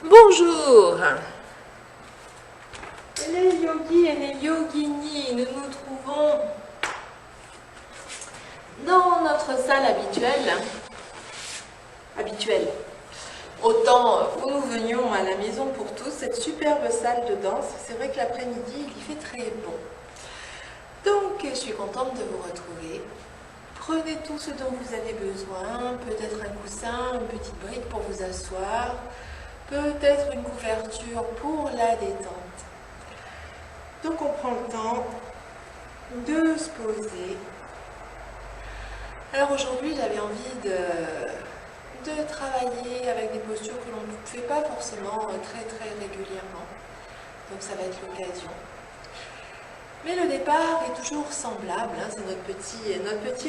Bonjour. Les yogis et les yoginis, nous nous trouvons dans notre salle habituelle. Autant où nous venions à la Maison pour tous, cette superbe salle de danse. C'est vrai que l'après-midi, il y fait très bon. Donc, je suis contente de vous retrouver. Prenez tout ce dont vous avez besoin, peut-être un coussin, une petite brique pour vous asseoir, peut-être une couverture pour la détente. Donc, on prend le temps de se poser. Alors aujourd'hui, j'avais envie de travailler avec des postures que l'on ne fait pas forcément très régulièrement. Donc ça va être l'occasion. Mais le départ est toujours semblable, hein. C'est notre petit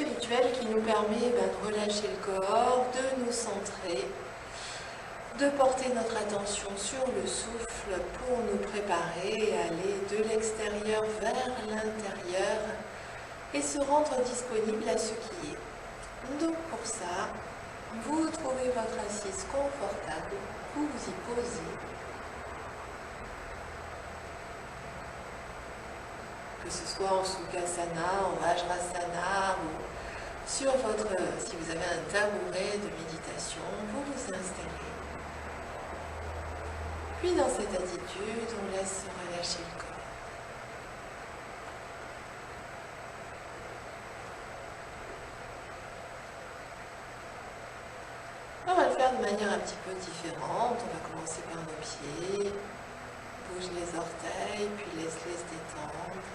rituel qui nous permet de relâcher le corps, de nous centrer, de porter notre attention sur le souffle pour nous préparer à aller de l'extérieur vers l'intérieur et se rendre disponible à ce qui est. Donc pour ça, vous trouvez votre assise confortable, vous vous y posez. Que ce soit en Sukhasana, en Vajrasana ou si vous avez un tabouret de méditation, vous vous installez. Puis dans cette attitude, on laisse relâcher le corps. On va le faire de manière un petit peu différente. On va commencer par nos pieds. Bouge les orteils, puis laisse-les se détendre.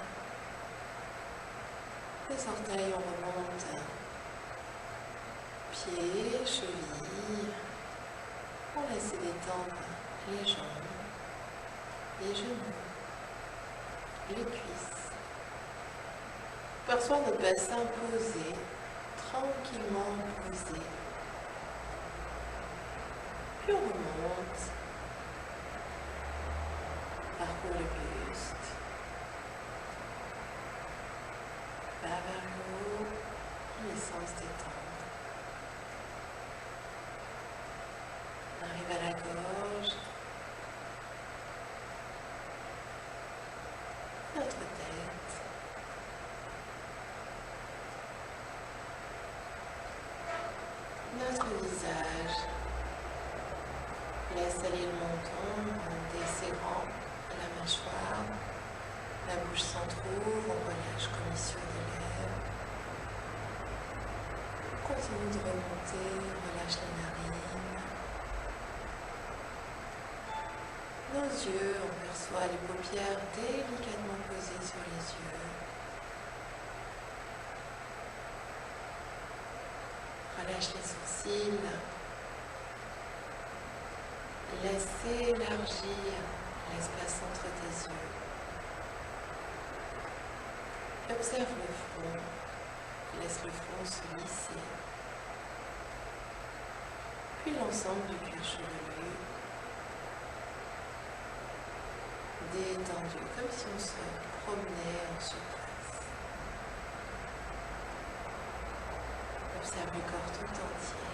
Les orteils, on remonte. Pieds, chevilles. On laisse se détendre les jambes, les genoux, les cuisses. On perçoit notre bassin posé, tranquillement posé. Puis on remonte, parcourt le buste, va vers le haut, en laissant se détendre. On arrive à la gorge, notre tête, notre visage. Laisse aller le menton en desserrant la mâchoire. La bouche s'entrouvre, on relâche comme sur les lèvres. On continue de remonter, on relâche les narines. Nos yeux, on perçoit les paupières délicatement posées sur les yeux. Relâche les sourcils. Laisse élargir l'espace entre tes yeux. Observe le front. Laisse le front se lisser. Puis l'ensemble du cuir chevelu. Détendu, comme si on se promenait en surface. Observe le corps tout entier.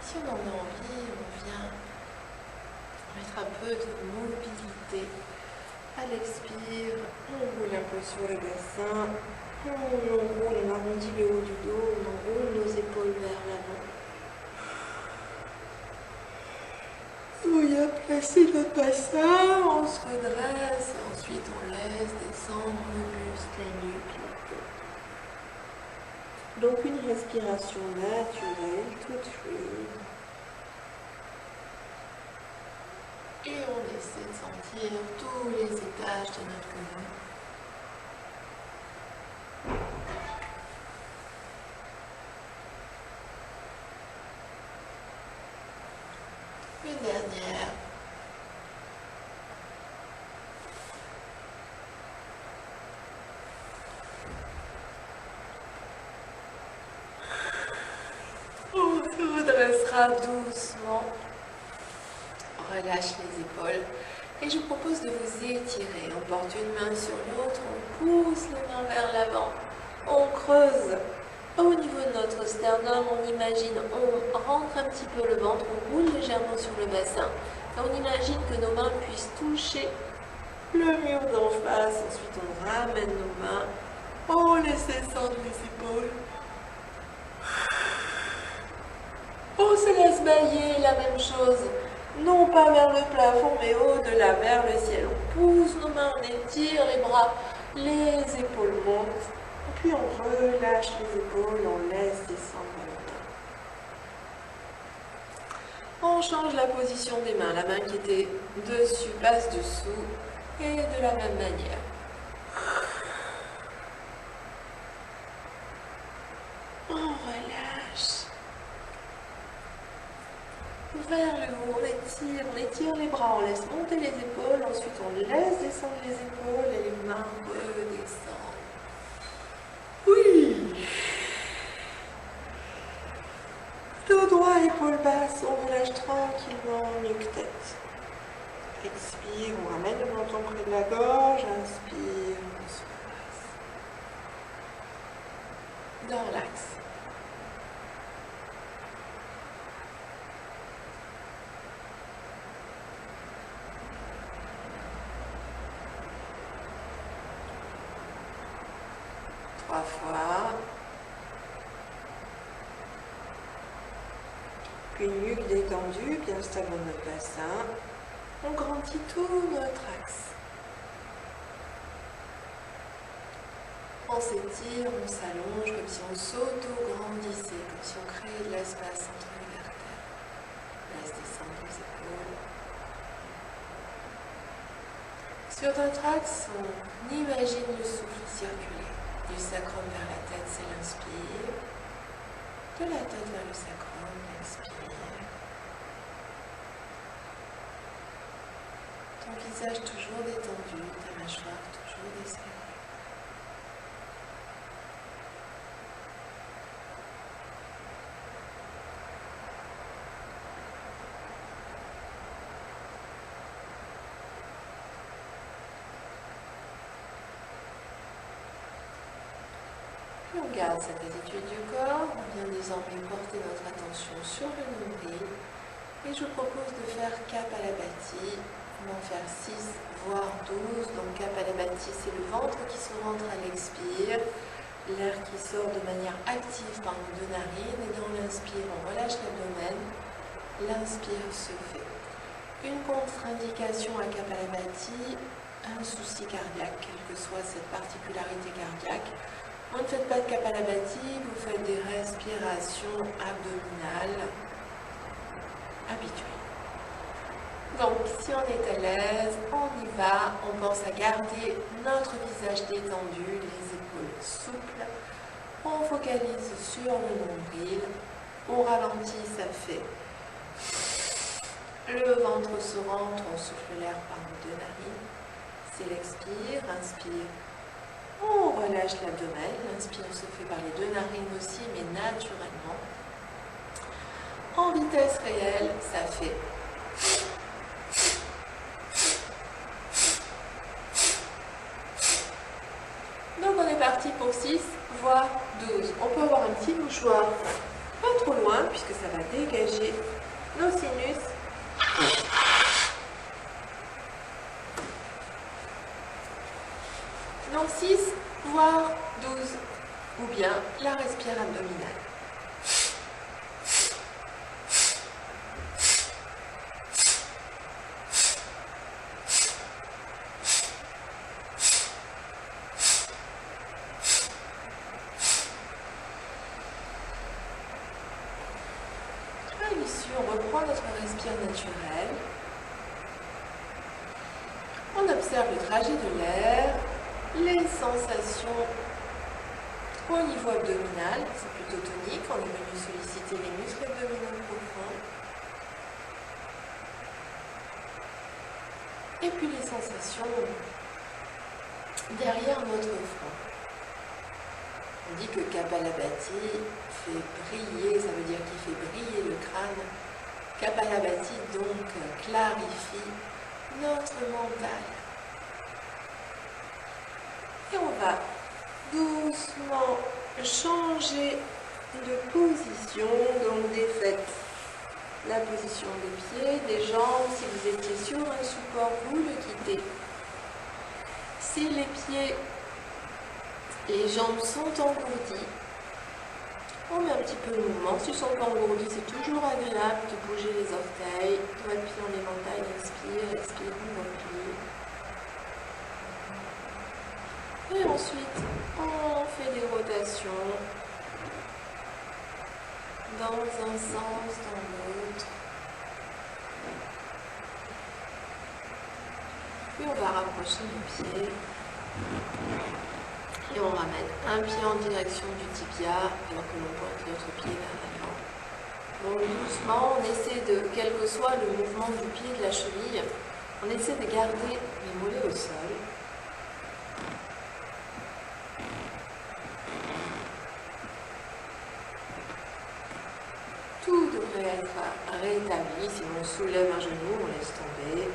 Si on en a envie, on vient mettre un peu de mobilité. À l'expire, on roule un peu sur le bassin, on enroule, on arrondit le haut du dos, on enroule nos épaules vers l'avant. On vient placer notre bassin, on se redresse, ensuite on laisse descendre le buste, la nuque, le dos. Donc une respiration naturelle, toute fluide. Et on essaie de sentir tous les étages de notre corps. Une dernière. On se redressera doucement. Relâche les épaules et je vous propose de vous étirer. On porte une main sur l'autre, on pousse les mains vers l'avant, on creuse Au niveau de notre sternum, on imagine, on rentre un petit peu le ventre, on roule légèrement sur le bassin. Et on imagine que nos mains puissent toucher le mur d'en face. Ensuite, on ramène nos mains, on laisse descendre les épaules. On se laisse bailler, la même chose, non pas vers le plafond, mais au-delà, vers le ciel. On pousse nos mains, on étire les bras, les épaules montent. Puis on relâche les épaules, on laisse descendre les mains. On change la position des mains. La main qui était dessus passe dessous et de la même manière. On relâche. Vers le haut, on étire les bras, on laisse monter les épaules. Ensuite, on laisse descendre les épaules et les mains redescendent. Oui. Dos droit, épaule basse, on relâche tranquillement, nuque-tête. Expire, on ramène le menton près de la gorge, inspire, on se passe. Dans l'axe. Trois fois. Puis nuque détendue, bien stable dans notre bassin. On grandit tout notre axe. On s'étire, on s'allonge comme si on s'auto-grandissait, comme si on créait de l'espace entre les vertèbres. Laisse descendre les épaules. Sur notre axe, on imagine le souffle circuler. Du sacrum vers la tête, c'est l'inspire. De la tête vers le sacrum, l'expire. Ton visage toujours détendu, ta mâchoire toujours desserrée. Puis on garde cette attitude du corps, on vient désormais porter notre attention sur le nombril et je vous propose de faire Kapalabhati. On va en faire 6 voire 12. Donc Kapalabhati, c'est le ventre qui se rentre à l'expire, l'air qui sort de manière active par nos 2 narines et dans l'inspire on relâche l'abdomen, l'inspire se fait. Une contre-indication à Kapalabhati, un souci cardiaque, quelle que soit cette particularité cardiaque. Vous ne faites pas de Kapalabhati, vous faites des respirations abdominales habituelles. Donc, si on est à l'aise, on y va, on pense à garder notre visage détendu, les épaules souples. On focalise sur le nombril. On ralentit, ça fait. Le ventre se rentre, on souffle l'air par nos 2 narines. C'est l'expire, inspire. On relâche l'abdomen, l'inspire se fait par les 2 narines aussi, mais naturellement. En vitesse réelle, ça fait. Donc on est parti pour 6, voire 12. On peut avoir un petit mouchoir pas trop loin, puisque ça va dégager nos sinus. Donc 6, voire 12, ou bien la respire abdominale. À l'issue, on reprend notre respire naturelle. On observe le trajet de l'air. Les sensations au niveau abdominal, c'est plutôt tonique, on est venu solliciter les muscles abdominaux profonds. Et puis les sensations derrière notre front. On dit que Kapalabhati fait briller, ça veut dire qu'il fait briller le crâne. Kapalabhati donc clarifie notre mental. Et on va doucement changer de position, donc défaites la position des pieds, des jambes. Si vous étiez sur un support, vous le quittez. Si les pieds et les jambes sont engourdis, on met un petit peu de mouvement. S'ils ne sont pas engourdis, c'est toujours agréable de bouger les orteils. Votre pied en éventail, inspire, expire, on replie. Et ensuite, on fait des rotations dans un sens, dans l'autre. Puis on va rapprocher les pieds. Et on ramène un pied en direction du tibia alors que l'on pointe l'autre pied vers l'avant. Donc doucement, on essaie de, quel que soit le mouvement du pied de la cheville, on essaie de garder les mollets au sol. Tout devrait être rétabli. Si on soulève un genou, on laisse tomber.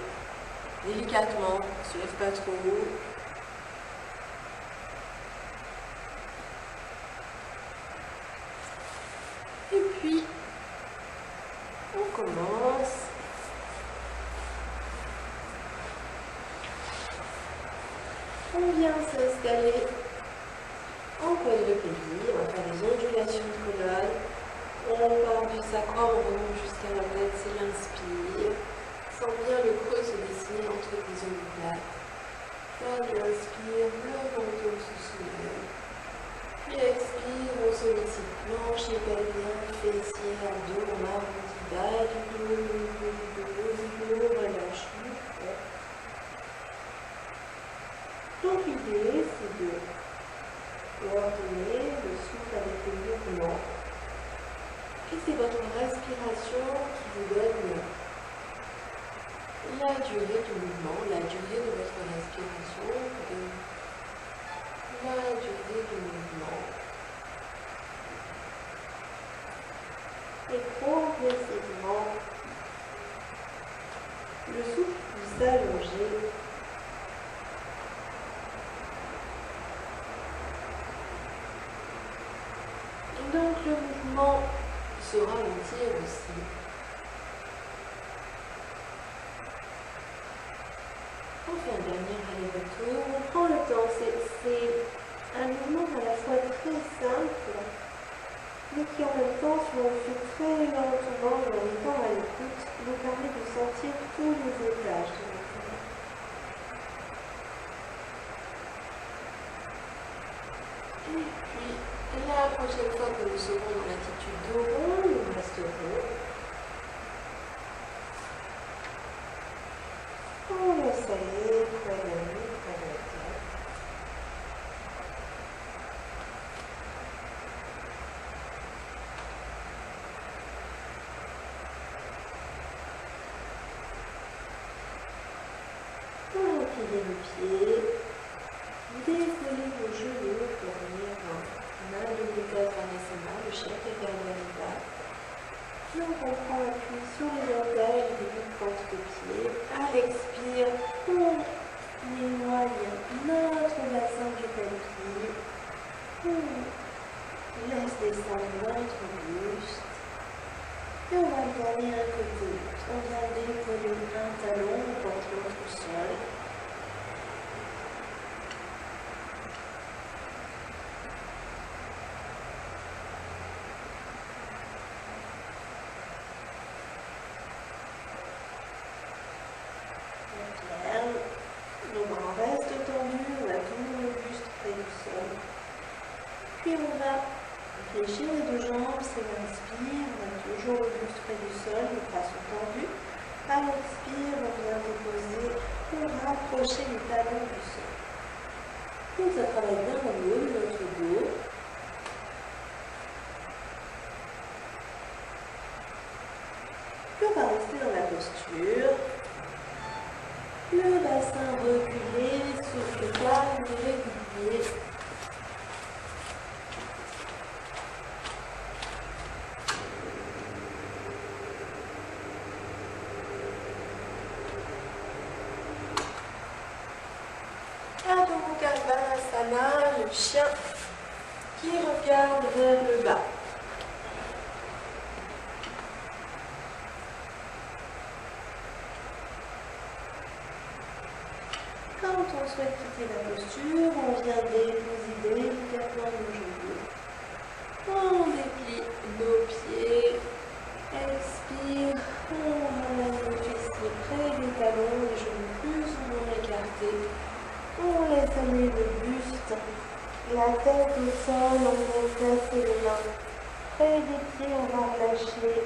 Délicatement, on ne se lève pas trop haut. Et puis, on commence. On vient s'installer en quadrupédie. On va faire des ondulations de colonne. On part du sacrum, on remonte jusqu'à la tête, c'est l'inspire. Sent bien le creux se dessiner entre les omoplates. Là, l'inspire, le menton se soulève. Puis expire, on sollicite plancher pelvien, fessier, abdos, on arrondit bas du dos, on relâche le corps. Donc l'idée, c'est de coordonner le souffle avec le mouvement. Et c'est votre respiration qui vous donne la durée du mouvement, la durée de votre respiration, la durée du mouvement. Et progressivement, le souffle peut s'allonger. Et donc le mouvement se ralentir aussi. On fait un dernier aller-retour, on prend le temps, c'est un mouvement à la fois très simple, mais qui en même temps, si on le fait très lentement et en étant à l'écoute, nous permet de sentir tous les étages de notre corps. Et puis, la prochaine fois que nous serons dans l'attitude de rond, nous resterons. On laisse aller près de la nuque, près de la tête. On va plier le pied. Décollez vos genoux pour venir en Adho-Mukha Svanasana, le chien Ekagarita. Puis on reprend appui sur les orteils, les pointes de pied. À l'expire, on éloigne notre bassin du pelvie. On laisse descendre notre buste. Et on va alterner un côté. On vient décoller un talon, on porte l'autre au sol. Nos bras restent tendus, on va tourner le buste près du sol. Puis on va fléchir les deux jambes, c'est l'inspire, on a toujours le buste près du sol, les bras sont tendus. À l'expire, on vient déposer pour rapprocher les talons du sol. Donc ça travaille bien en haut de notre dos. Puis on va rester dans la posture. Le bassin reculé, souffle calme et régulier. Adho Mukha Svanasana, le chien qui regarde vers le bas. Quand on souhaite quitter la posture, on vient déposer délicatement nos genoux. On déplie nos pieds. Expire. On ramène les fessiers près des talons, les genoux plus ou moins écartés. On laisse aller le buste, la tête au sol, on vient placer les mains près des pieds, on va relâcher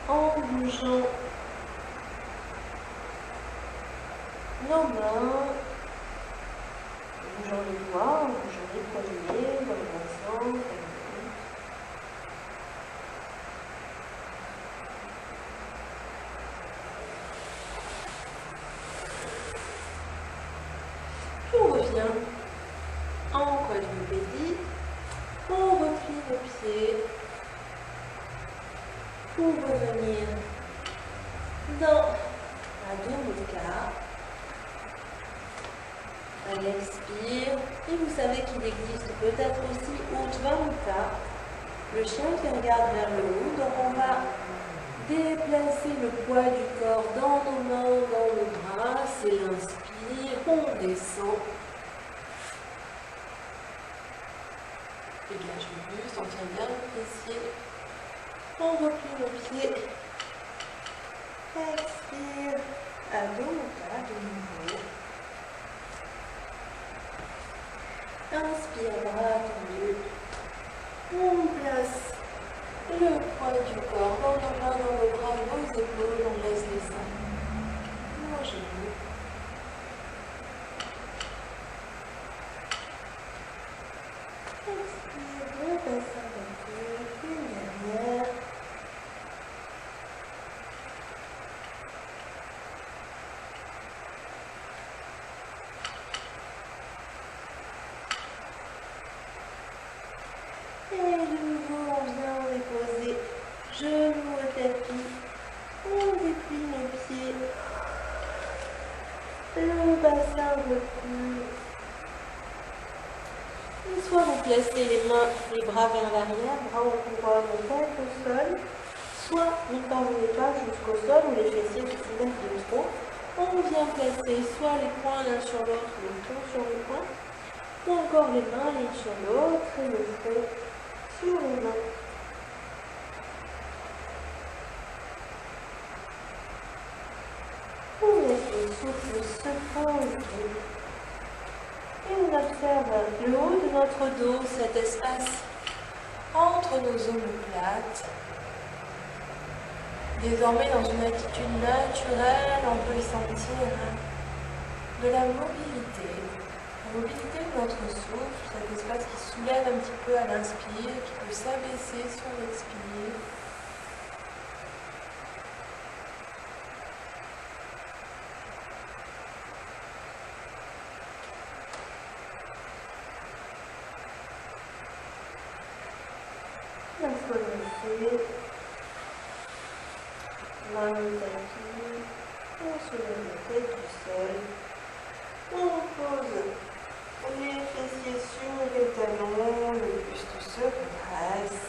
en bougeant nos mains, en bougeant les doigts, en bougeant les poignets, dans le bassin, puis on revient en quadrupédie, on replie nos pieds pour revenir dans la Dhammuka. On expire, et vous savez qu'il existe peut-être aussi Urdhva, le chien qui regarde vers le haut. Donc on va déplacer le poids du corps dans nos mains, dans nos bras. C'est l'inspire, on descend. Dégage le buste, on tient bien le fessier. On replie nos pieds. Expire, Adho Mukha de nouveau. Inspire, bras tendus. On place le poids du corps dans nos mains, dans nos bras, nos épaules. On laisse les seins, nos genoux. Expire, le bassin d'un peu, une dernière. Et de nouveau, on vient déposer genoux au tapis. On déplie nos pieds. Le bassin recule. Et soit vous placez les mains, les bras vers l'arrière, bras au couronne, tête au sol. Soit vous ne parvenez pas jusqu'au sol où les fessiers se soulèvent de trop. On vient placer soit les poings l'un sur l'autre, le menton sur le poing, ou encore les mains l'une sur l'autre et le front sur les mains. On laisse le souffle se poser. Et on observe le haut de notre dos, cet espace entre nos omoplates. Désormais, dans une attitude naturelle, on peut y sentir de la mobilité. La mobilité de notre souffle, cet espace qui soulève un petit peu à l'inspire, qui peut s'abaisser sur l'expire. La fois baissée, main au tapis, on soulève la tête du sol, on pose les fessiers sur les talons, le buste se redresse,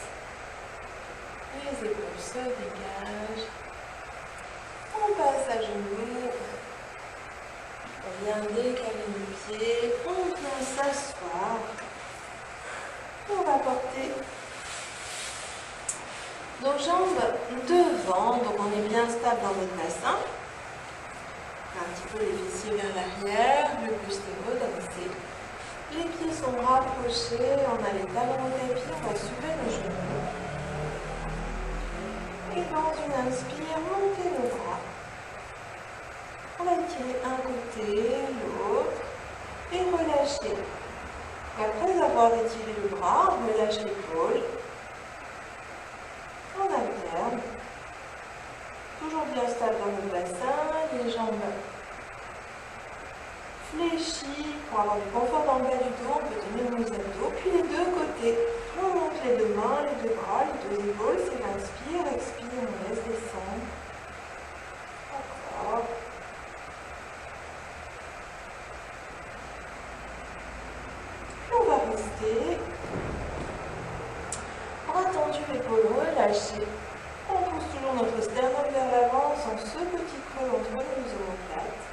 les épaules se dégagent, on passe à genoux, on vient décaler les pieds, on vient s'asseoir, on va porter nos jambes devant, donc on est bien stable dans notre bassin. Un petit peu les fessiers vers l'arrière, le buste est redressé. Les pieds sont rapprochés, on a les talons au tapis, on va soulever nos genoux. Et dans une inspire, montez nos bras. On va étirer un côté, l'autre, et relâcher. Après avoir étiré le bras, on relâche l'épaule. On alterne, toujours bien stable dans le bassin, les jambes fléchies pour avoir du confort dans le bas du dos, on peut tenir nos abdos, puis les deux côtés, on monte les deux mains, les deux bras, les deux épaules, c'est l'inspire, expire, on laisse descendre, encore, puis on va rester les épaules relâchées. On pousse toujours notre sternum vers l'avant sans ce petit creux entre nos omoplates.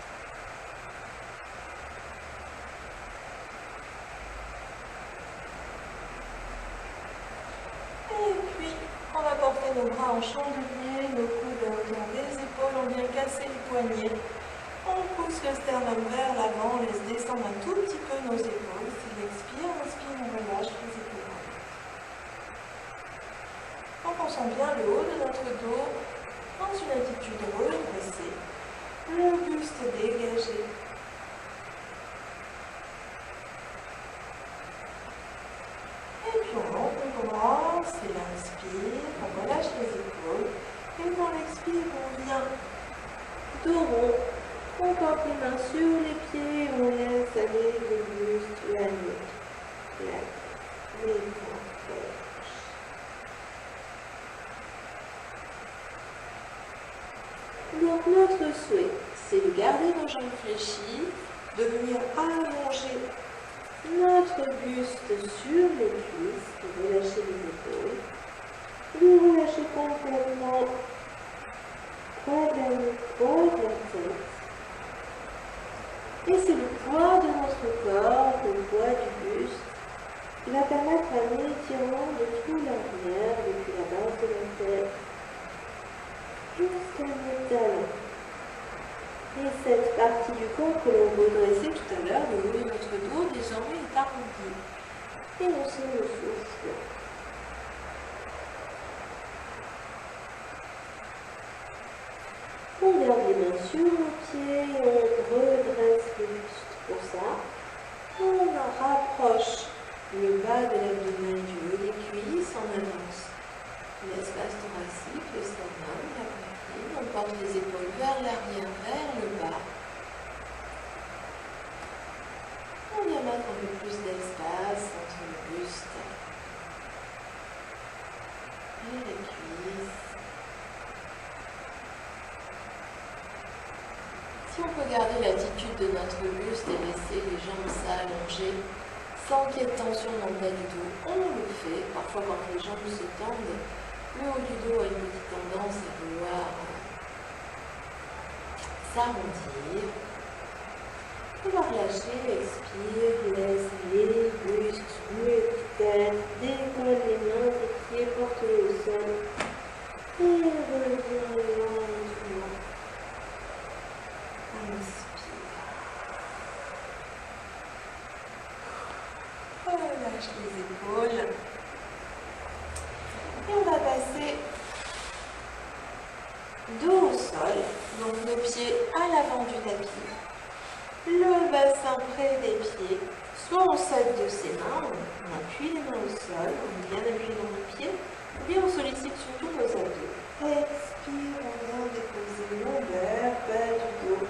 Et puis, on va porter nos bras en chandelier, nos coudes autour des épaules, on vient casser les poignets. On pousse le sternum vers l'avant, on laisse descendre un tout petit peu nos épaules. S'il expire, on relâche les épaules. Donc on sent bien le haut de notre dos dans une attitude redressée, le buste dégagé. Et puis on monte le bras, c'est l'inspire, on relâche les épaules. Et dans l'expire, on vient dos rond. On porte les mains sur les pieds, on laisse aller le buste, la nuque, les poings. Donc notre souhait, c'est de garder nos jambes fléchies, de venir allonger notre buste sur les cuisses, de relâcher les épaules, de relâcher complètement poids de la nuque, poids de la tête. Et c'est le poids de notre corps, le poids du buste, qui va permettre un étirement de tout l'arrière, depuis la base de la tête, jusqu'à nos talons. Et cette partie du corps que l'on redressait tout à l'heure, le haut de notre dos, désormais est arrondi. Et on se le souffle. On garde les mains sur nos pieds, on redresse le buste pour ça. On rapproche le bas de l'abdomen du haut des cuisses, on avance l'espace thoracique, le sternum, la poitrine. On porte les épaules vers l'arrière, vers le bas. On vient mettre un peu plus d'espace entre le buste et les cuisses. Si on peut garder l'attitude de notre buste et laisser les jambes s'allonger sans qu'il y ait de tension dans le bas du dos, on le fait. Parfois quand les jambes se tendent, le haut du dos a une petite tendance à vouloir s'arrondir. On va relâcher, expire, laisse les bustes, muets de tête, décolle les mains, les pieds, porte-les au sol. Et reviens lentement. Inspire. Relâche les épaules. Et on va passer dos au sol, donc nos pieds à l'avant du tapis, le bassin près des pieds, soit on saute de ses mains, on appuie les mains au sol, on est bien appuyé dans nos pieds, ou bien on sollicite surtout nos abdos. Expire, on vient déposer longueur, bas du dos,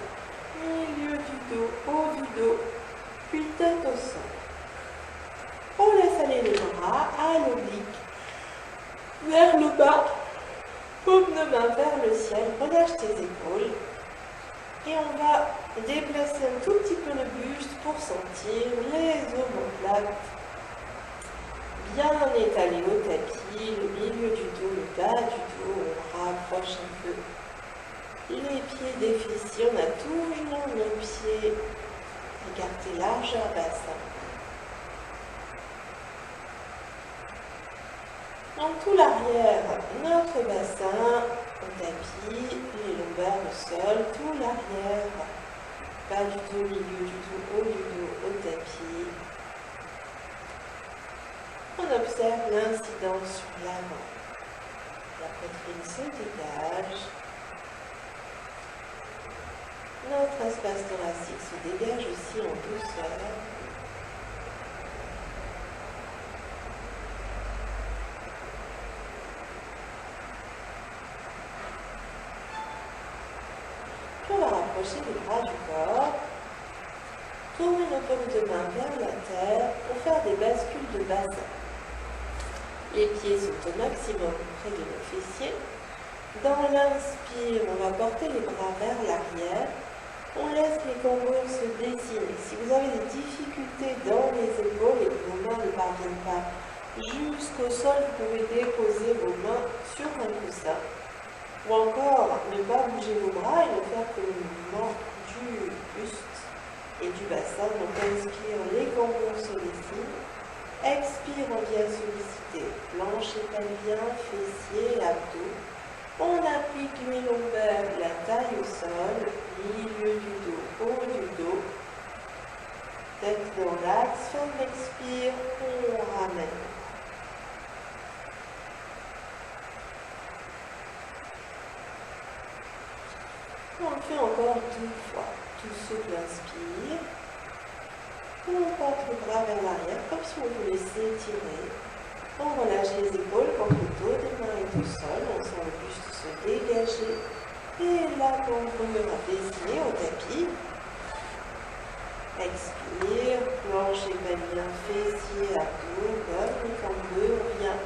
milieu du dos, haut du dos, puis tête au sol. On laisse aller les bras à l'oblique, vers le bas, paume de main vers le ciel, relâche tes épaules et on va déplacer un tout petit peu le buste pour sentir les omoplates bien étalées au tapis, le milieu du dos, le bas du dos, on rapproche un peu les pieds des fessiers, on a toujours nos pieds écartés largeur bassin. Donc tout l'arrière, notre bassin au tapis, les lombaires au sol, tout l'arrière, bas du dos, milieu du dos, haut du dos, au tapis. On observe l'incidence sur l'avant. La poitrine se dégage. Notre espace thoracique se dégage aussi en douceur. On va rapprocher les bras du corps, tourner nos paumes de main vers la terre pour faire des bascules de bassin. Les pieds sont au maximum près de nos fessiers. Dans l'inspire, on va porter les bras vers l'arrière. On laisse les cambrures se dessiner. Si vous avez des difficultés dans les épaules et que vos mains ne parviennent pas jusqu'au sol, vous pouvez déposer sein. Ou encore, ne pas bouger vos bras et ne faire que le mouvement du buste et du bassin. Donc inspire, les cambrures sollicitent. Expire, on vient solliciter plancher pelvien, fessier, abdos. On applique les lombaires, la taille au sol, milieu du dos, haut du dos. Tête dans l'axe, fin de l'expire, on ramène. On le fait encore 2 fois. Tout souple, inspire. On porte le bras vers l'arrière, comme si on voulait s'étirer. On relâche les épaules quand le dos des mains est au sol. On sent le buste se dégager. Et la cambrure à dessiner au tapis. Expire, plancher pelvien, fessier, abdos, donne les cambrures. On vient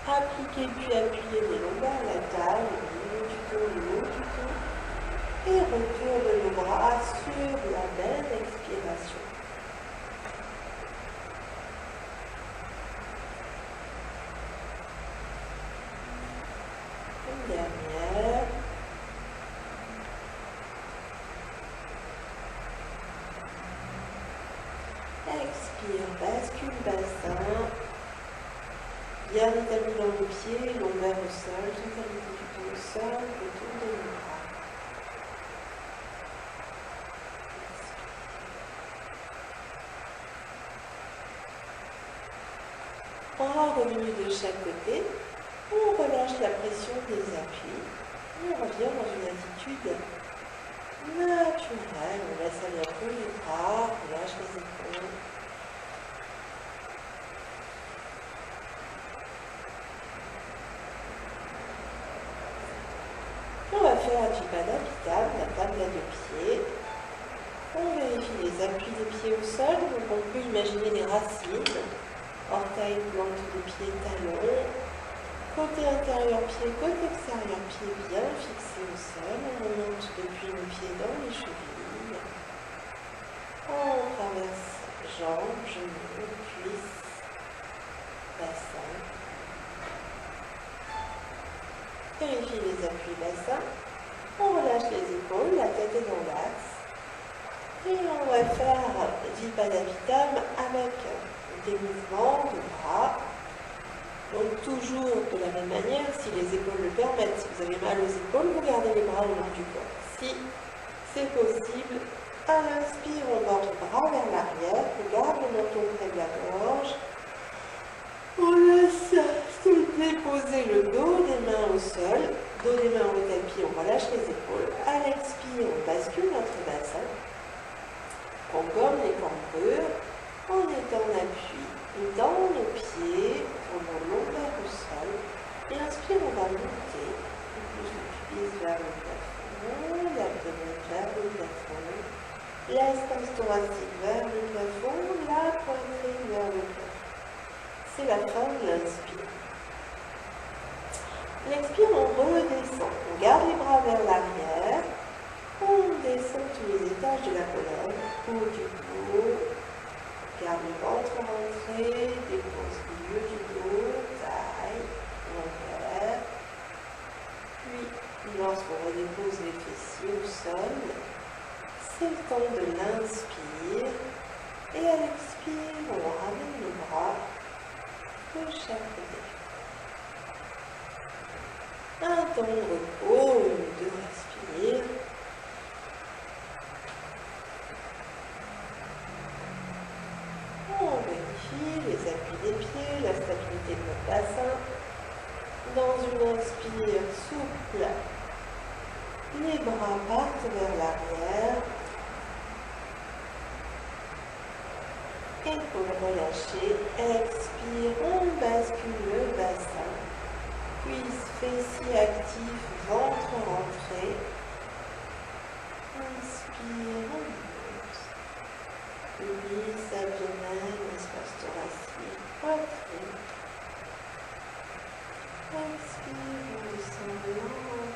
appliquer puis appuyer les lombaires, la taille, le milieu du dos, le haut du dos. Et retourne le bras sur la même expiration. Une dernière. Expire, bascule bassin. Bien établi dans le pied, lombaire au sol, totalité du dos au sol, retour de le bras. Bras revenus de chaque côté, on relâche la pression des appuis et on revient dans une attitude naturelle. On laisse aller un peu les bras, on relâche les épaules. On va faire Adipadapitam, la table à 2 pieds. On vérifie les appuis des pieds au sol, donc on peut imaginer les racines. Orteil, plante des pieds, talons. Côté intérieur pied, côté extérieur pied bien fixé au sol. On remonte depuis le pied dans les chevilles. On traverse jambes, genoux, cuisses, bassin. Vérifie les appuis bassin. On relâche les épaules, la tête est dans l'axe. Et on va faire Adipadapitam avec des mouvements de bras. Donc toujours de la même manière, si les épaules le permettent, si vous avez mal aux épaules, vous gardez les bras au long du corps. Si c'est possible, à l'inspire, on porte le bras vers l'arrière, on garde le menton près de la gorge. On laisse se déposer le dos des mains au sol, dos des mains au tapis, on relâche les épaules. À l'expire, on bascule notre bassin. On gomme les cambrures. On est en appui dans nos pieds, on a lombaire au sol. Et inspire, on va monter. Le cuisse vers le plafond, l'abdomen vers le plafond, l'espace thoracique vers le plafond, la poitrine vers le plafond. C'est la fin de l'inspire. L'expire, on redescend. On garde les bras vers l'arrière. On descend tous les étages de la colonne, haut du dos. Garde le ventre rentré, dépose le milieu du dos, taille, lombaire. Puis, lorsqu'on redépose les fessiers au sol, c'est le temps de l'inspire. Et à l'expire, on ramène le bras de chaque côté. Un temps de repos, de respirer. On vérifie les appuis des pieds, la stabilité de notre bassin. Dans une inspire souple, les bras partent vers l'arrière. Et pour relâcher, expire, on bascule le bassin. Cuisse, fessiers actifs, ventre rentré. Inspire, on monte. Cuisse, abdomen, espace thoracique, poitrine. Inspire, on descend lentement.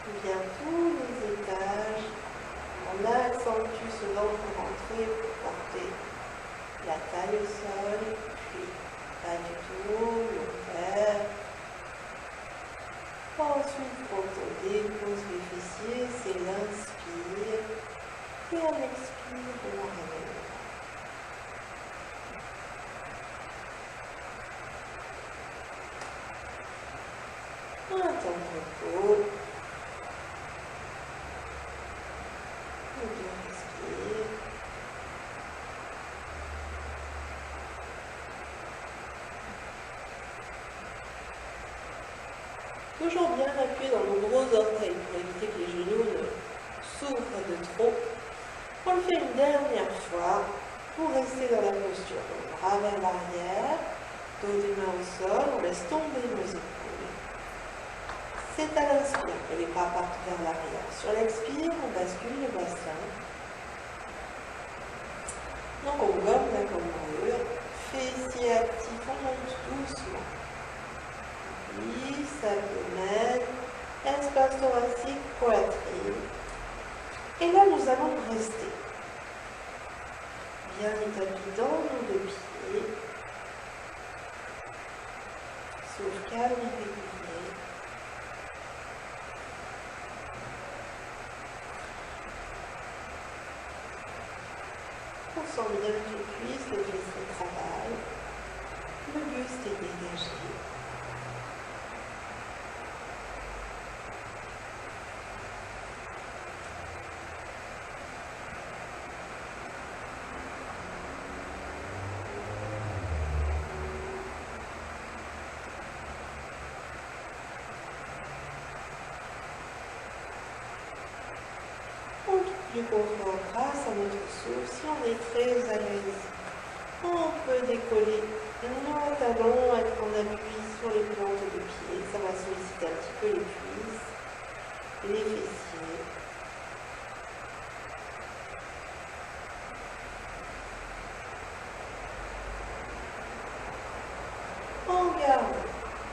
Souviens tous les étages. On accentue ce ventre rentré pour porter la taille au sol. toujours bien appuyé dans nos gros orteils pour éviter que les genoux ne s'ouvrent de trop. On le fait une dernière fois pour rester dans la posture. Donc, bras vers l'arrière, dos des mains au sol, on laisse tomber nos épaules. C'est à l'inspire que les bras partent vers l'arrière. Sur l'expire, on bascule le bassin. Donc on gomme la cambrure. Fessiers actifs, on monte doucement. Puis, abdomen, espace thoracique, poitrine. Et là, nous allons rester. Bien établi dans nos deux pieds. Souffle calme et régulier. On sent bien que les cuisses, les fessiers travaillent. Le buste est dégagé. Du confort grâce à notre souffle, si on est très à l'aise, on peut décoller nos talons, être en appui sur les plantes de pied. Ça va solliciter un petit peu les cuisses, les fessiers. On garde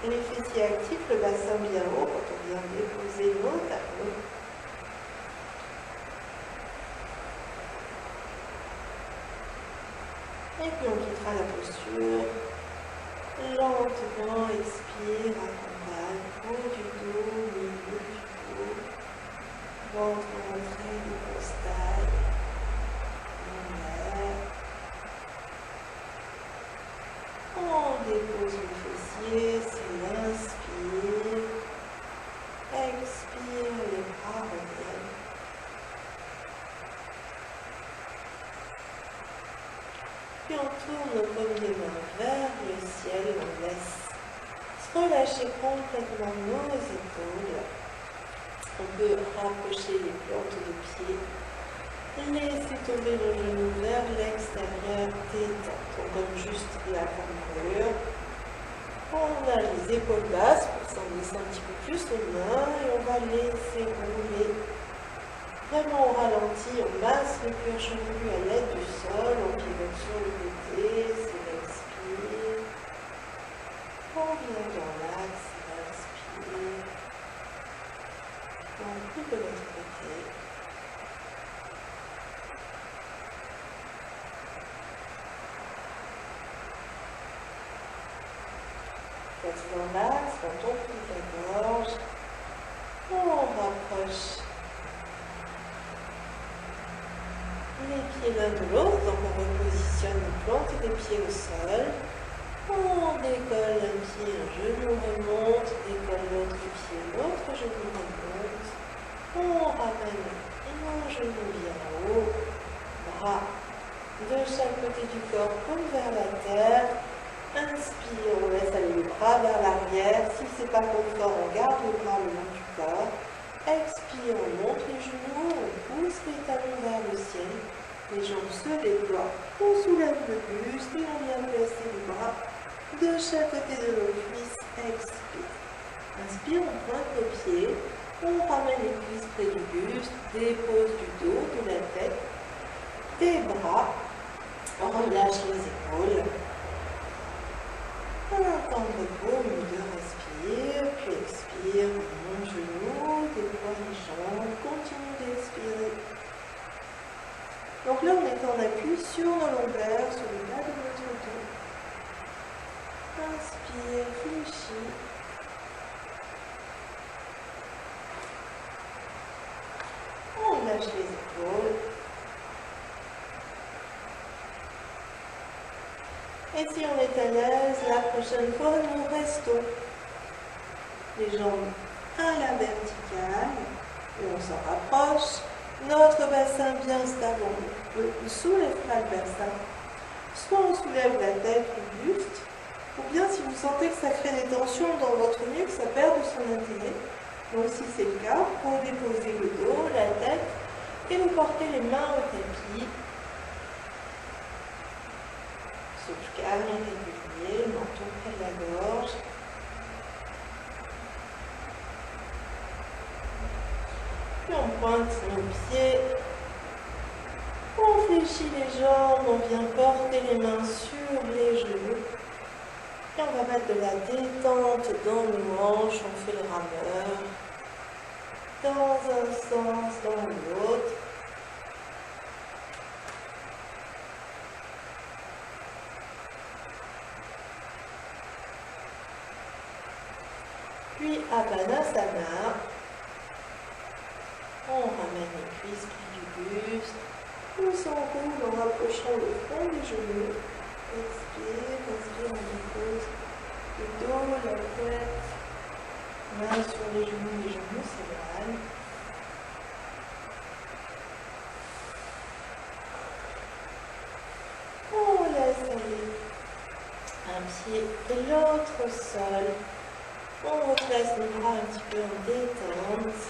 les fessiers actifs, le bassin bien haut quand on vient déposer nos talons. Et puis on quittera la posture. Lentement, expire, accompagne. Haut du dos, milieu du dos. Ventre rentré, du postail. On dépose le fessier, c'est l'inspire. Expire, les bras reviennent. Puis on tourne nos premiers mains vers le ciel, on laisse se relâcher complètement nos épaules. On peut rapprocher les plantes de pied, laisser tomber nos genoux vers l'extérieur, détente. On donne juste la cambrure. On a les épaules basses pour s'enlacer un petit peu plus aux mains et on va laisser rouler. Vraiment au ralenti, on masse le cuir chevelu à l'aide du sol, on pivote sur le côté, c'est l'expire. On vient dans l'axe, l'inspire. On coupe de l'autre côté. Quand dans l'axe, quand on coupe la gorge, on rapproche les pieds l'un de l'autre, donc on repositionne les plantes des pieds au sol. On décolle un pied, un genou remonte, décolle l'autre pied, l'autre genou remonte. On ramène un genou bien haut, bras de chaque côté du corps comme vers la terre. Inspire, on laisse aller les bras vers l'arrière. Si ce n'est pas confort, on garde le bras le long du corps. Expire, on monte les genoux, on pousse les talons vers le ciel. Les jambes se déploient, on soulève le buste et on vient placer les bras de chaque côté de nos cuisses. Expire. Inspire, on pointe nos pieds, on ramène les cuisses près du buste, dépose du dos, de la tête, des bras, on relâche les épaules. Un temps de repos, une deux, respire, puis expire, mon genou, déploie les jambes, continue d'expirer. Donc là, on est en appui sur nos lombaires, sur le bas de notre dos. Inspire, fléchis. On lâche les épaules. Et si on est à l'aise, la prochaine fois, nous restons les jambes à la verticale et on s'en rapproche. Notre bassin bien stable, on ne soulève pas le bassin. Soit on soulève la tête, le buste, Ou bien si vous sentez que ça crée des tensions dans votre nuque, ça perd de son intérêt. Donc si c'est le cas, vous pouvez déposer le dos, la tête et vous portez les mains au tapis. Souffle calme et régulier, le menton près de la gorge. Puis on pointe nos pieds. On fléchit les jambes, on vient porter les mains sur les genoux. Et on va mettre de la détente dans nos hanches, on fait le rameur. Dans un sens, dans l'autre. Puis Apanasana. On ramène les cuisses près du buste. On s'enroule en rapprochant le front des genoux. Expire, inspire, on dépose le dos, la tête. Main sur les genoux s'éloignent. On laisse aller un pied et l'autre au sol. On replace les bras un petit peu en détente.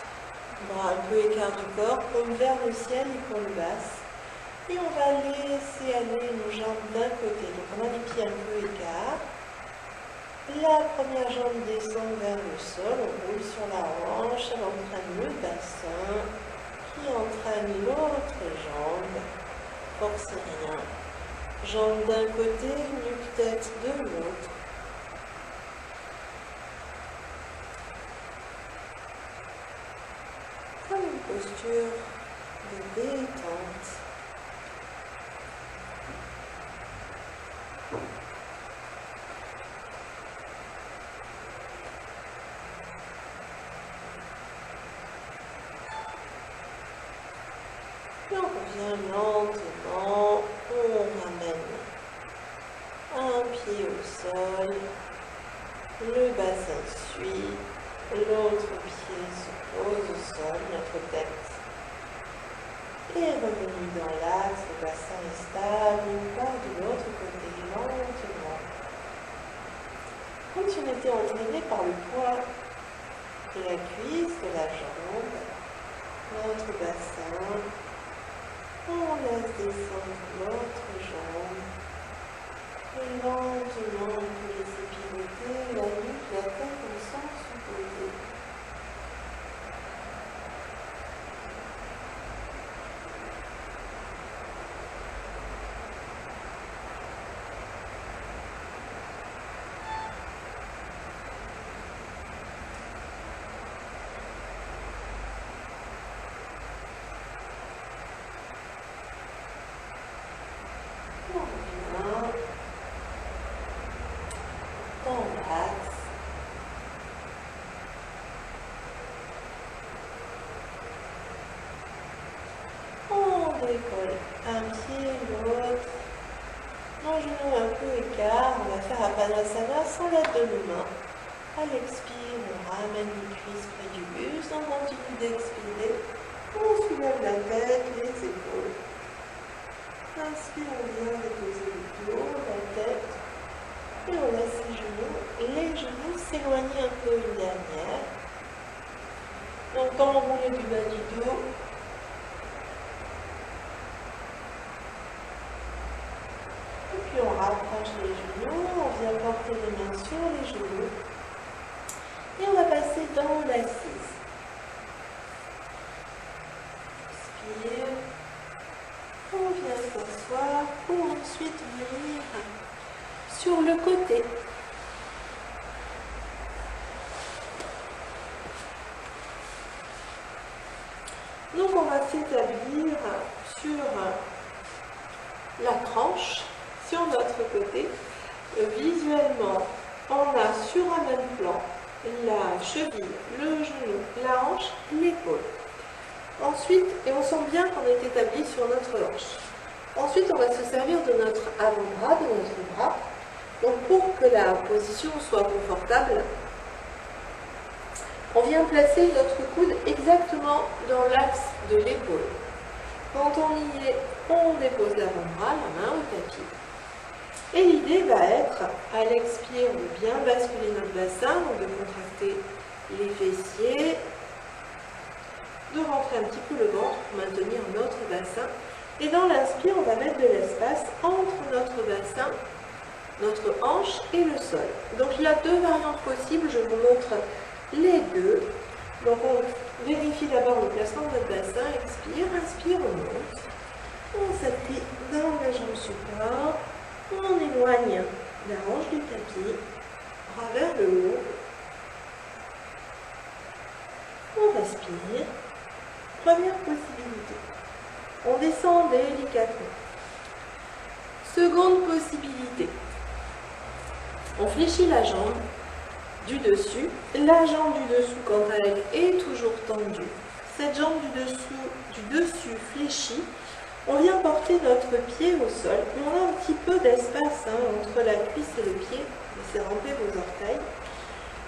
Bras un peu écart du corps, paume vers le ciel, épaule basse. Et on va laisser aller nos jambes d'un côté. Donc on a les pieds un peu écarts. La première jambe descend vers le sol, on roule sur la hanche, elle entraîne le bassin, qui entraîne l'autre jambe. Forcez rien. Jambe d'un côté, nuque tête de l'autre. Comme une posture de détente. Et on revient lentement, on ramène un pied au sol, le bassin suit, l'autre pied se pose au sol, notre tête est revenue dans l'axe, le bassin est stable, on part de l'autre côté lentement. Comme si on était entraîné par le poids de la cuisse, de la jambe, notre bassin. On laisse descendre l'autre jambe. Et lentement, on peut laisser pivoter la nuque, la tête sans se poser. Décolle un pied, l'autre, nos genoux un peu écart, on va faire Apanasana sans l'aide de nos mains. À l'expire, on ramène les cuisses près du buste, on continue d'expirer, on soulève la tête, les épaules. Inspire, on vient déposer le dos, la tête, et on laisse les genoux s'éloigner un peu une dernière. Donc enrouler du bas du dos. Puis on rapproche les genoux, on vient porter les mains sur les genoux et on va passer dans l'assise. Expire, on vient s'asseoir pour ensuite venir sur le côté. Donc on va s'établir sur la tranche. Sur notre côté, visuellement, on a sur un même plan la cheville, le genou, la hanche, l'épaule. Ensuite, et on sent bien qu'on est établi sur notre hanche. Ensuite, on va se servir de notre avant-bras, de notre bras. Donc pour que la position soit confortable, on vient placer notre coude exactement dans l'axe de l'épaule. Quand on y est, on dépose l'avant-bras, la main au tapis. Et l'idée va être, à l'expire, de bien basculer notre bassin, donc de contracter les fessiers, de rentrer un petit peu le ventre pour maintenir notre bassin. Et dans l'inspire, on va mettre de l'espace entre notre bassin, notre hanche et le sol. Donc il y a deux variantes possibles, je vous montre les deux. Donc on vérifie d'abord le placement de notre bassin, expire, inspire, on monte. On s'appuie dans la jambe support, on éloigne la hanche du tapis, bras vers le haut. On respire. Première possibilité. On descend délicatement. Seconde possibilité. On fléchit la jambe du dessus. La jambe du dessous, quant à elle, est toujours tendue. Cette jambe du dessus fléchie. On vient porter notre pied au sol. On a un petit peu d'espace entre la cuisse et le pied. Laissez rentrer vos orteils.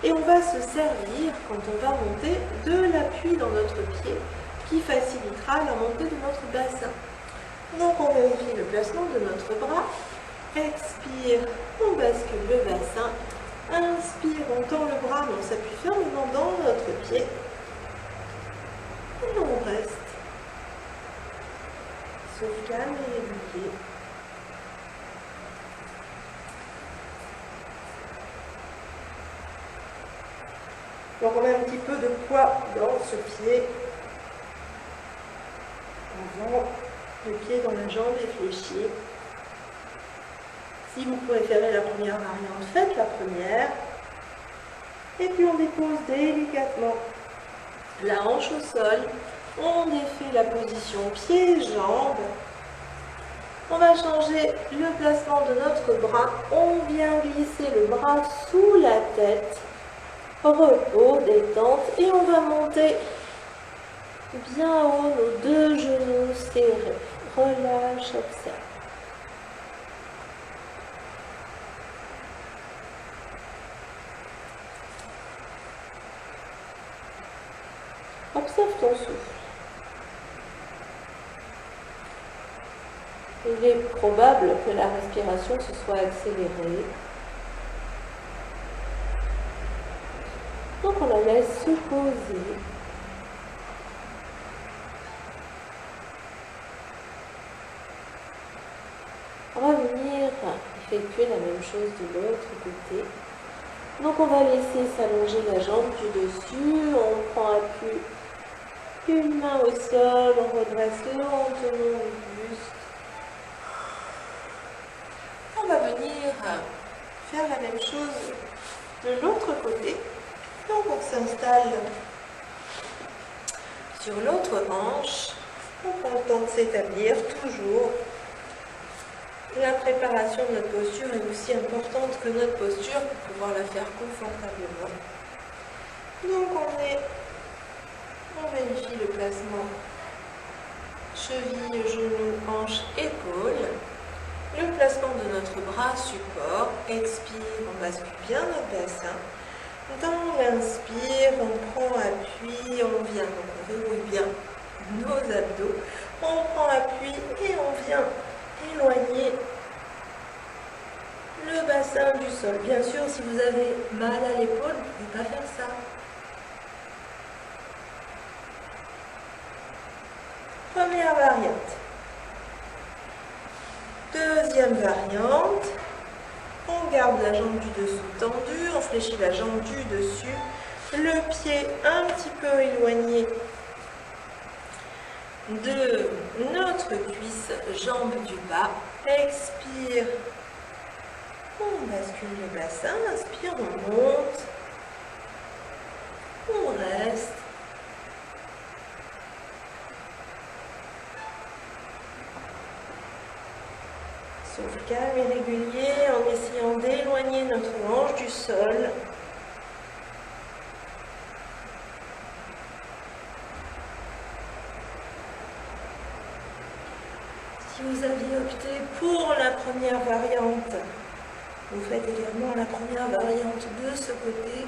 Et on va se servir, quand on va monter, de l'appui dans notre pied qui facilitera la montée de notre bassin. Donc on vérifie le placement de notre bras. Expire, on bascule le bassin. Inspire, on tend le bras, mais on s'appuie fermement dans notre pied. Et on reste. Souffle calme et régulier. Donc on a un petit peu de poids dans ce pied. Avant, le pied dans la jambe est fléchi. Si vous préférez la première variante, faites la première. Et puis on dépose délicatement la hanche au sol. On défait la position pied-jambe. On va changer le placement de notre bras. On vient glisser le bras sous la tête. Repos, détente. Et on va monter bien haut, nos deux genoux serrés. Relâche, observe. Observe ton souffle. Il est probable que la respiration se soit accélérée. Donc on la laisse se poser. On va venir effectuer la même chose de l'autre côté. Donc on va laisser s'allonger la jambe du dessus. On prend appui. Une main au sol, on redresse lentement le buste. On va venir faire la même chose de l'autre côté. Donc on s'installe sur l'autre hanche. On prend le temps de s'établir toujours. La préparation de notre posture est aussi importante que notre posture pour pouvoir la faire confortablement. Donc on vérifie le placement cheville, genou, hanche, épaule. Le placement de notre bras support. Expire, on bascule bien notre bassin. Dans l'inspire, on prend appui, on vient, donc on verrouille bien nos abdos. On prend appui et on vient éloigner le bassin du sol. Bien sûr, si vous avez mal à l'épaule, vous ne pouvez pas faire ça. Première variante. Deuxième variante. On garde la jambe du dessous tendue, on fléchit la jambe du dessus, le pied un petit peu éloigné de notre cuisse, jambe du bas. Expire, on bascule le bassin, inspire, on monte, on reste. Souffle calme et régulier en essayant d'éloigner notre hanche du sol. Si vous aviez opté pour la première variante, vous faites également la première variante de ce côté.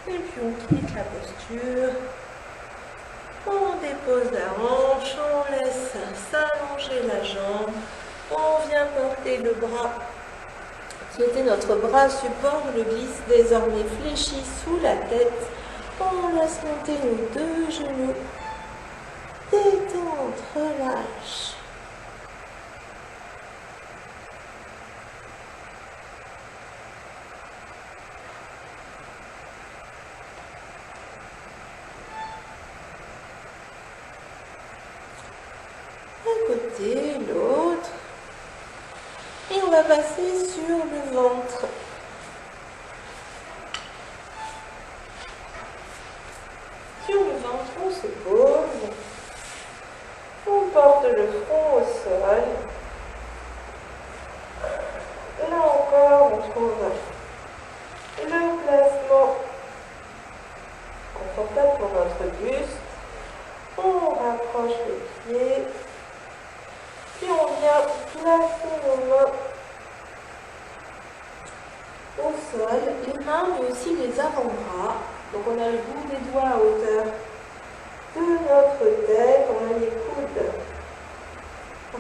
Et puis on quitte la posture. On dépose la hanche, on laisse s'allonger la jambe. On vient porter le bras qui était notre bras support, on le glisse désormais fléchi sous la tête. On laisse monter nos deux genoux. Détente, relâche. Un côté, l'autre. Et on va passer sur le ventre. Sur le ventre, on se pose. On porte le front au sol. Là encore, on trouve le placement confortable pour notre buste. On rapproche les pieds. Puis on vient placer nos mains au sol, les mains mais aussi les avant-bras. Donc on a le bout des doigts à hauteur de notre tête, on a les coudes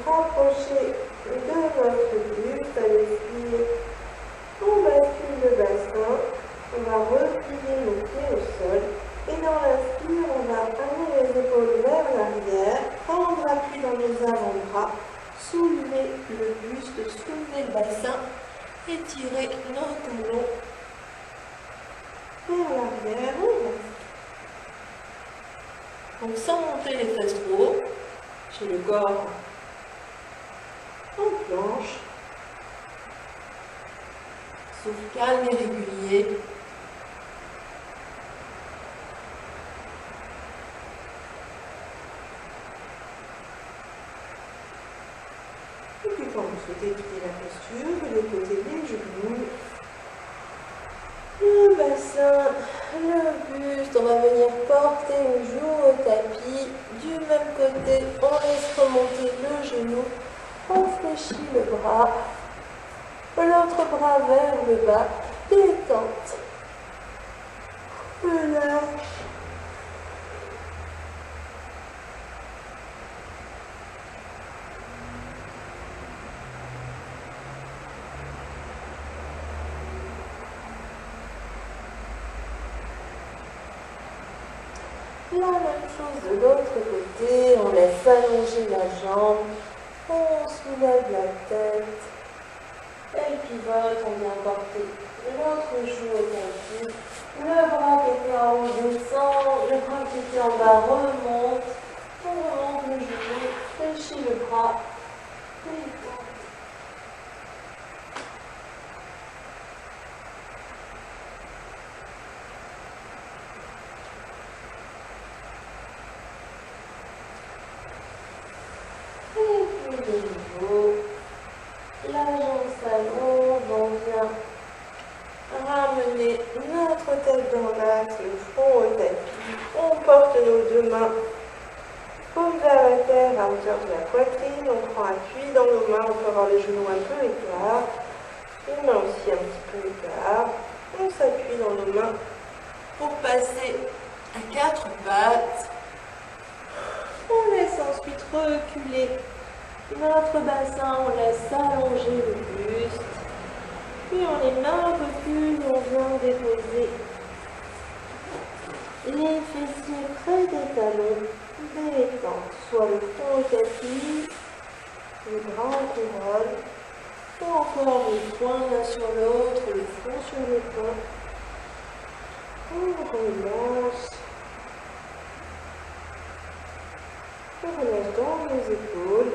rapprochés de notre buste à l'expire. On bascule le bassin, on va replier nos pieds au sol et dans l'inspire, on va amener les épaules vers l'arrière, prendre appui dans nos avant-bras, soulever le buste, soulever le bassin, étirer nos talons vers l'arrière, on reste. Donc sans monter les fesses trop haut, j'ai le corps en planche, souffle calme et régulier. Et puis quand vous souhaitez quitter la posture, de l'autre côté les genoux, le bassin, le buste, on va venir porter le joue au tapis. Du même côté, on laisse remonter le genou, on fléchit le bras, l'autre bras vers le bas, détente, relâche. La même chose de l'autre côté, on laisse allonger la jambe, on soulève la tête, elle pivote, on vient porter l'autre joue au tapis, le bras qui était en haut descend, le bras qui était en bas remonte, on remonte le genou, fléchit le bras, détente. De nouveau, la jambe s'allonge, on vient ramener notre tête dans l'axe, le front au tapis. On porte nos deux mains, paume vers la terre à hauteur de la poitrine. On prend appui dans nos mains, on peut avoir les genoux un peu écarts, les mains aussi un petit peu écarts. On s'appuie dans nos mains pour passer à quatre pattes. On laisse ensuite reculer notre bassin, on laisse allonger le buste. Puis on les mains reculent, on vient déposer les fessiers près des talons, détente, soit le front au tapis, les bras en couronne, ou encore les poings l'un sur l'autre, le front sur le poing. On relâche. On relâche dans nos épaules.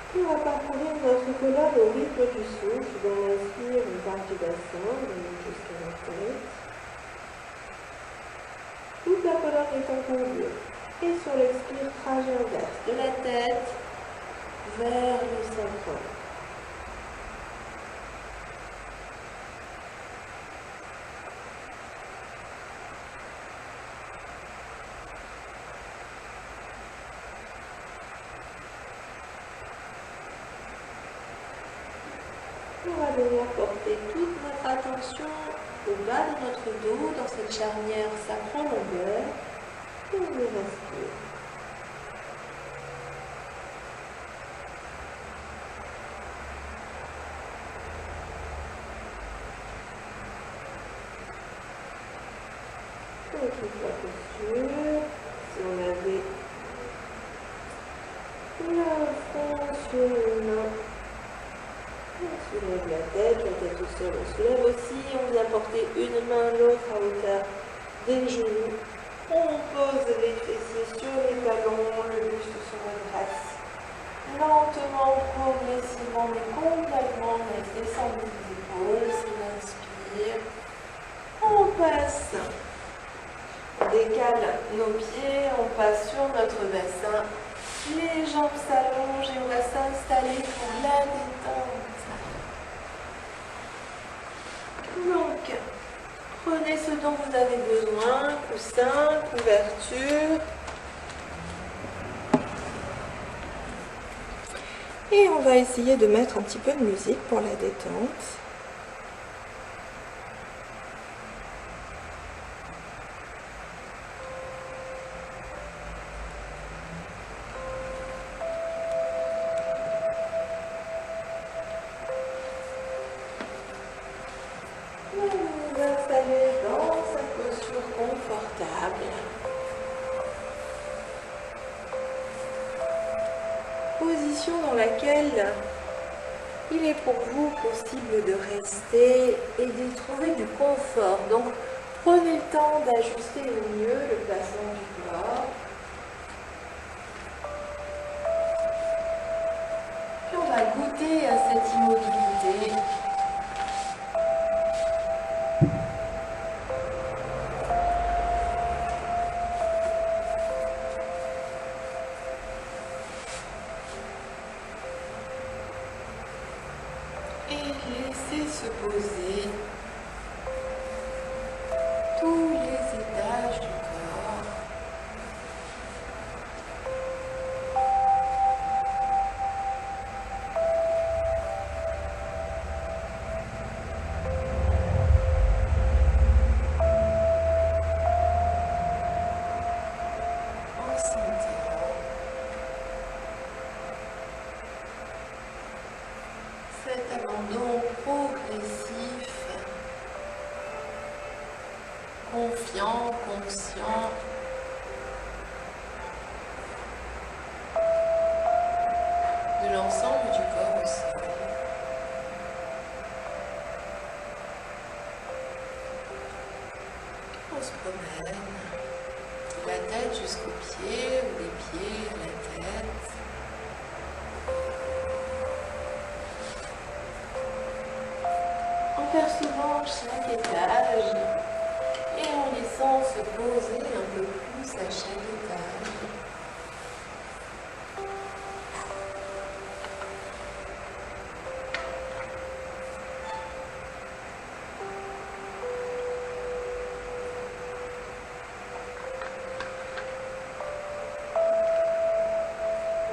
Puis on va parcourir notre colonne au rythme du souffle. Dans l'inspire, une part du bassin, on monte jusqu'à la tête. Toute la colonne est en courbure. Et sur l'expire, trajet inverse de la tête vers le sacrum. On va venir porter toute notre attention au bas de notre dos, dans cette charnière sacro-lombaire. Et on y respire. On écoute la posture. Si on avait le front sur une main, on soulève la tête au sol, on soulève aussi. On vient porter une main, l'autre à hauteur des genoux. On pose les fessiers sur les talons, le buste sur le brasse. Lentement, progressivement, mais complètement, on laisse descendre les épaules, si on inspire. On passe, on décale nos pieds, on passe sur notre bassin. Les jambes s'allongent et on va s'installer pour la détente. Donc, prenez ce dont vous avez besoin, coussin, couverture. Et on va essayer de mettre un petit peu de musique pour la détente. Vous vous installez dans cette posture confortable. Position dans laquelle il est pour vous possible de rester et d'y trouver du confort. Donc, prenez le temps d'ajuster au mieux le placement du corps. Puis on va goûter à cette immobilité. Laissez se poser tous les étages du corps. En sentant cet abandon progressif, confiant, conscient, de l'ensemble du corps au sol. On se promène de la tête jusqu'aux pieds ou des pieds à la tête. En percevant chaque étage et en laissant se poser un peu plus à chaque étage.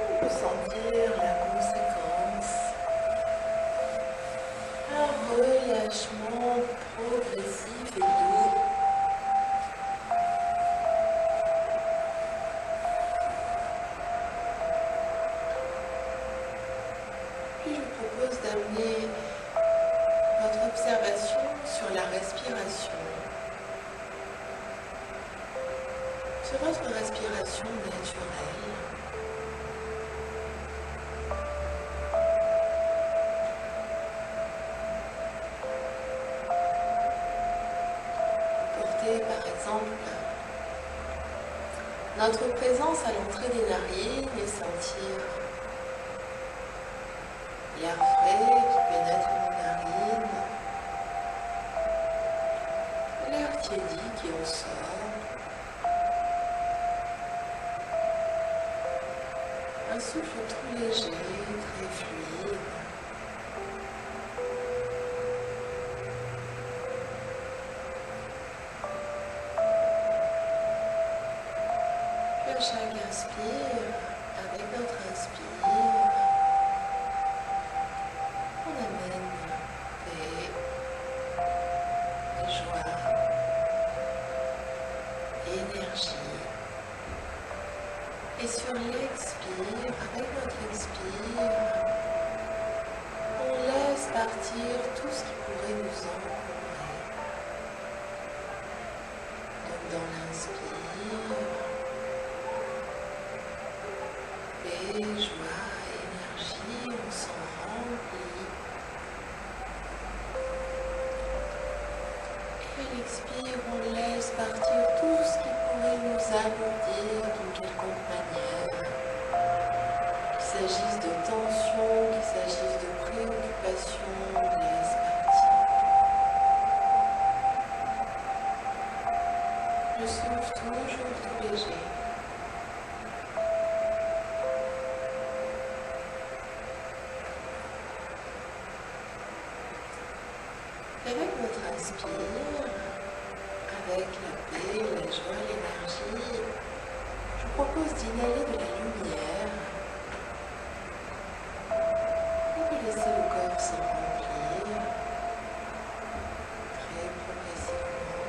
On peut sentir la conséquence. Un relâchement progressif et doux. Puis je vous propose d'amener votre observation sur la respiration. Sur votre respiration naturelle. Par exemple, notre présence à l'entrée des narines et sentir l'air frais qui pénètre nos narines, l'air tiédi qui en sort, un souffle tout léger, très fluide. À chaque inspire, avec notre inspire, on amène paix, joie, énergie. Et sur l'expire, avec notre expire, on laisse partir tout ce qui pourrait nous encombrer. Donc dans joie et énergie, on s'en remplit. Et à l'expire, on laisse partir tout ce qui pourrait nous alourdir d'une quelconque manière. Qu'il s'agisse de tension, qu'il s'agisse de préoccupation, on laisse partir. Le souffle toujours tout léger. Et avec notre inspire, avec la paix, la joie, l'énergie, je vous propose d'inhaler de la lumière et de laisser le corps s'en remplir très progressivement.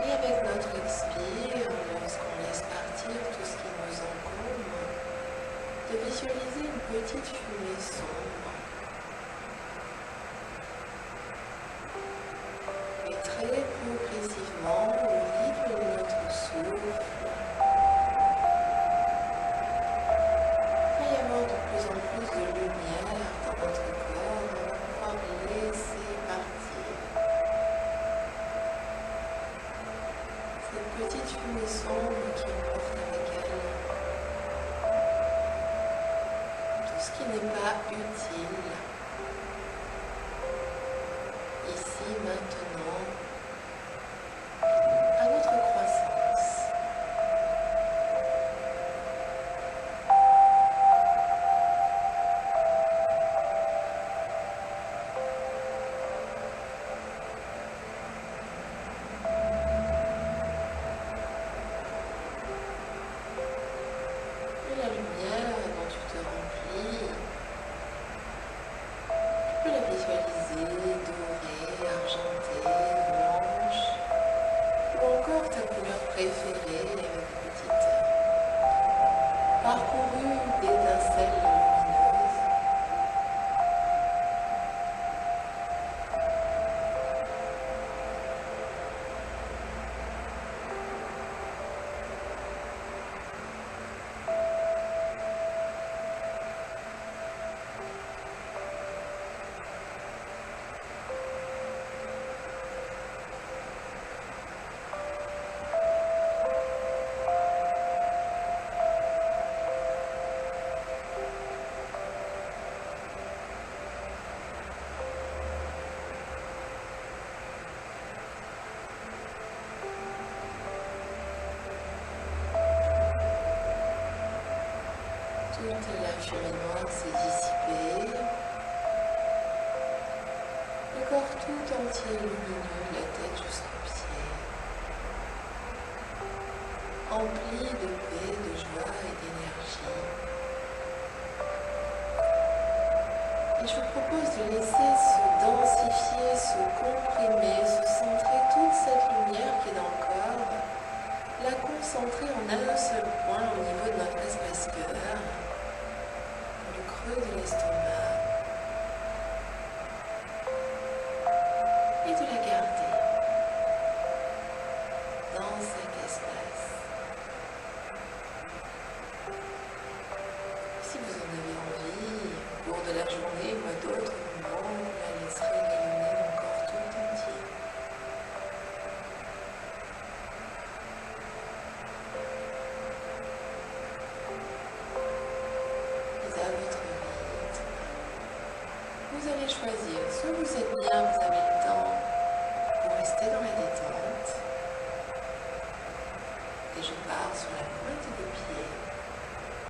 Et avec notre expire, lorsqu'on laisse partir tout ce qui nous encombre, de visualiser une petite fumée sombre. Et très progressivement, au rythme de notre souffle, il va y avoir de plus en plus de lumière dans notre corps, on va pouvoir laisser partir. Cette petite fumée sombre qui emporte avec elle tout ce qui n'est pas utile, ici, maintenant, à notre croissance. Et la lumière dont tu te remplis, tu peux la visualiser dorée, argentée, blanche, ou encore ta couleur préférée avec une petite parcourue d'étincelles lumineuses. Toute la fumée noire s'est dissipée. Le corps tout entier lumineux, de la tête jusqu'aux pieds. Empli de paix, de joie et d'énergie. Et je vous propose de laisser se densifier, se comprimer, se centrer toute cette lumière qui est dans le corps, la concentrer en un seul point au niveau de notre espace cœur, le creux de l'estomac, et de la garder dans cet espace. Si vous en avez envie, au cours de la journée ou à d'autres moments, vous la laisserez rayonner dans le corps tout entier. Et à votre rythme, vous allez choisir, soit vous êtes bien, vous avez le temps pour rester dans la détente, et je pars sur la pointe